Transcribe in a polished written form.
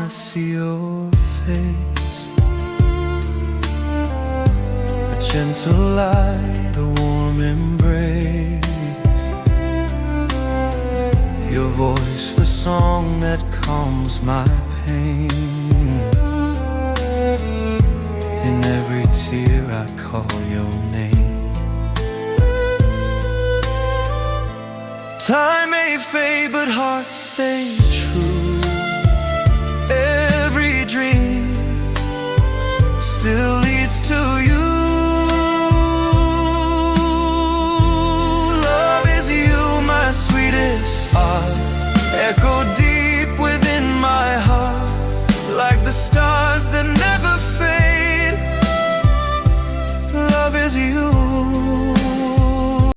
I see your face, a gentle light, a warm embrace, your voice, the song that calms my pain. In every tear I call your name. Time may fade but hearts stay true.